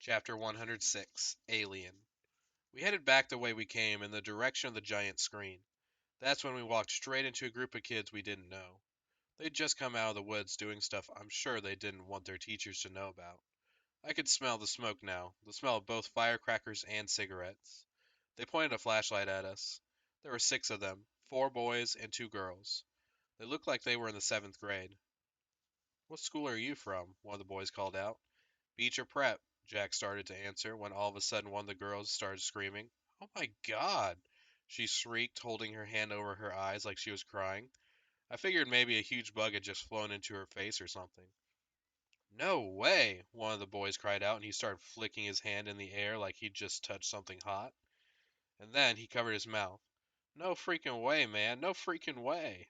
Chapter 106 Alien. We headed back the way we came in the direction of the giant screen. That's when we walked straight into a group of kids we didn't know. They'd just come out of the woods doing stuff I'm sure they didn't want their teachers to know about. I could smell the smoke now, the smell of both firecrackers and cigarettes. They pointed a flashlight at us. There were 6 of them, 4 boys and 2 girls. They looked like they were in the 7th grade. "What school are you from?" one of the boys called out. "Beach or prep?" Jack started to answer when all of a sudden one of the girls started screaming. "Oh my God!" she shrieked, holding her hand over her eyes like she was crying. I figured maybe a huge bug had just flown into her face or something. "No way!" one of the boys cried out, and he started flicking his hand in the air like he'd just touched something hot. And then he covered his mouth. "No freaking way, man! No freaking way!"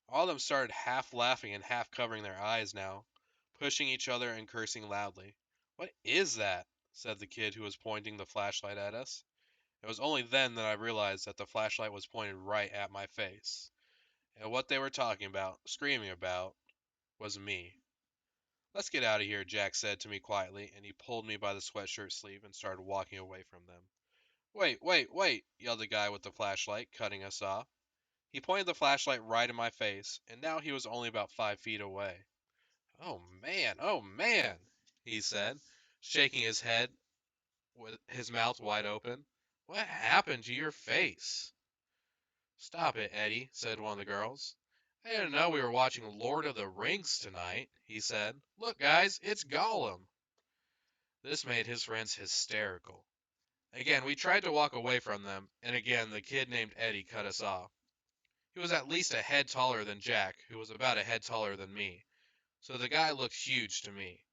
All of them started half laughing and half covering their eyes now, pushing each other and cursing loudly. "What is that?" said the kid who was pointing the flashlight at us. It was only then that I realized that the flashlight was pointed right at my face. And what they were talking about, screaming about, was me. "Let's get out of here," Jack said to me quietly, and he pulled me by the sweatshirt sleeve and started walking away from them. "Wait, wait, wait!" yelled the guy with the flashlight, cutting us off. He pointed the flashlight right in my face, and now he was only about 5 feet away. Oh man," he said, shaking his head with his mouth wide open. "What happened to your face?" "Stop it, Eddie," said one of the girls. "I didn't know we were watching Lord of the Rings tonight," he said. "Look, guys, it's Gollum." This made his friends hysterical. Again, we tried to walk away from them, and again the kid named Eddie cut us off. He was at least a head taller than Jack, who was about a head taller than me, so the guy looked huge to me.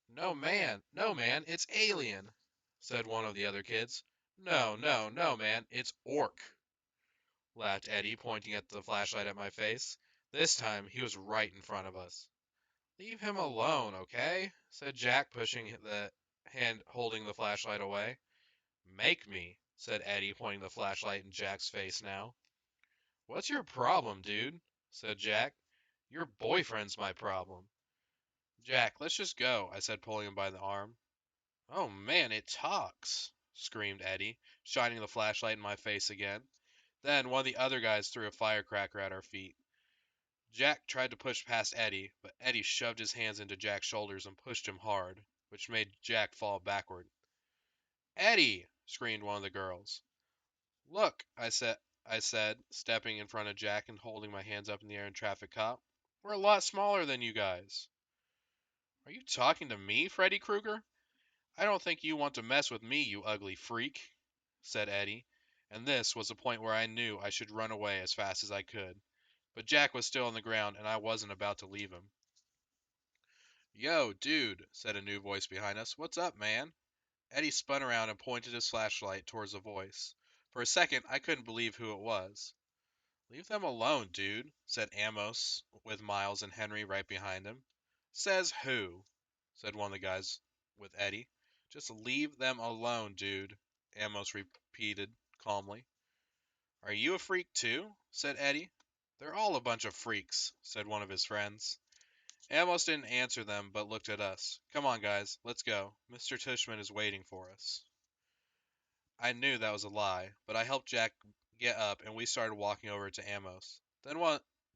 No man, it's Alien," said one of the other kids. No, man, it's Orc," laughed Eddie, pointing at the flashlight at my face. This time he was right in front of us. "Leave him alone, okay?" said Jack, pushing the hand holding the flashlight away. "Make me," said Eddie, pointing the flashlight in Jack's face now. "What's your problem, dude?" said Jack. "Your boyfriend's my problem." "Jack, let's just go," I said, pulling him by the arm. "Oh man, it talks!" screamed Eddie, shining the flashlight in my face again. Then one of the other guys threw a firecracker at our feet. Jack tried to push past Eddie, but Eddie shoved his hands into Jack's shoulders and pushed him hard, which made Jack fall backward. "Eddie!" screamed one of the girls. "Look," I said, stepping in front of Jack and holding my hands up in the air in traffic cop. "We're a lot smaller than you guys." "Are you talking to me, Freddy Krueger? I don't think you want to mess with me, you ugly freak," said Eddie, and this was the point where I knew I should run away as fast as I could. But Jack was still on the ground, and I wasn't about to leave him. "Yo, dude," said a new voice behind us. "What's up, man?" Eddie spun around and pointed his flashlight towards the voice. For a second, I couldn't believe who it was. "Leave them alone, dude," said Amos, with Miles and Henry right behind him. "Says who?" said one of the guys with Eddie. "Just leave them alone, dude," Amos repeated calmly. "Are you a freak too?" said Eddie. "They're all a bunch of freaks," said one of his friends. Amos didn't answer them, but looked at us. "Come on, guys, let's go. Mr. Tushman is waiting for us." I knew that was a lie, but I helped Jack get up and we started walking over to Amos.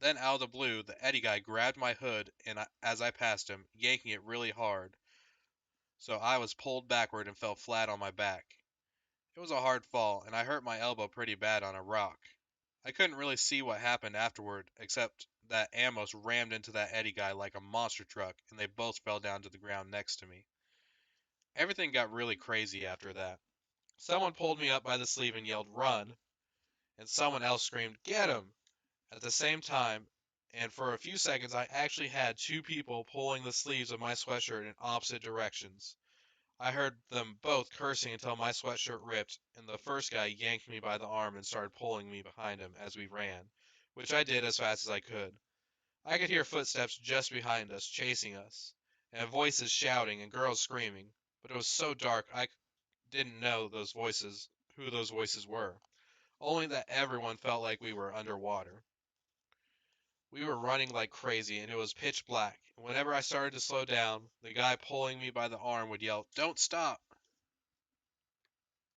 Then out of the blue, the Eddie guy grabbed my hood and as I passed him, yanking it really hard, so I was pulled backward and fell flat on my back. It was a hard fall, and I hurt my elbow pretty bad on a rock. I couldn't really see what happened afterward, except that Amos rammed into that Eddie guy like a monster truck, and they both fell down to the ground next to me. Everything got really crazy after that. Someone pulled me up by the sleeve and yelled, "Run!" And someone else screamed, "Get him!" at the same time, and for a few seconds I actually had 2 people pulling the sleeves of my sweatshirt in opposite directions. I heard them both cursing until my sweatshirt ripped, and the first guy yanked me by the arm and started pulling me behind him as we ran, which I did as fast as I could. I could hear footsteps just behind us, chasing us, and voices shouting and girls screaming, but it was so dark I didn't know who those voices were, only that everyone felt like we were underwater. We were running like crazy, and it was pitch black. And whenever I started to slow down, the guy pulling me by the arm would yell, "Don't stop!"